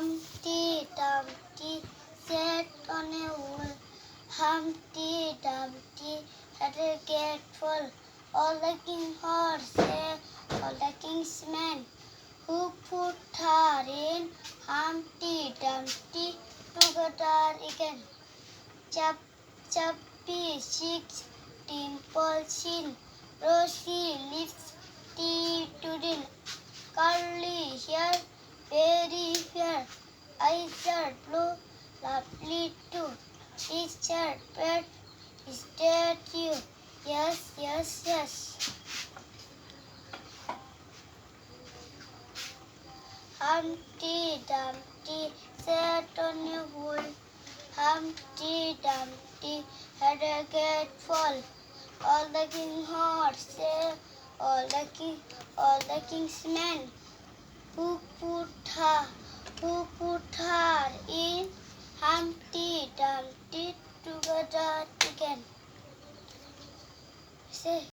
Humpty Dumpty sat on a wall. Humpty Dumpty had a great fall. All the king's horses, all the king's men, who put her in Humpty Dumpty together again. Chub, chubby cheeks, dimpled chin, rosy lips, toodle, curly hair, very fair, eyes are blue, lovely too. Teacher, pet, statue, yes, yes, yes. Humpty Dumpty sat on a wall. Humpty Dumpty had a great fall. All the king's horses, all the king's men, who put her in Humpty Dumpty together again. Say.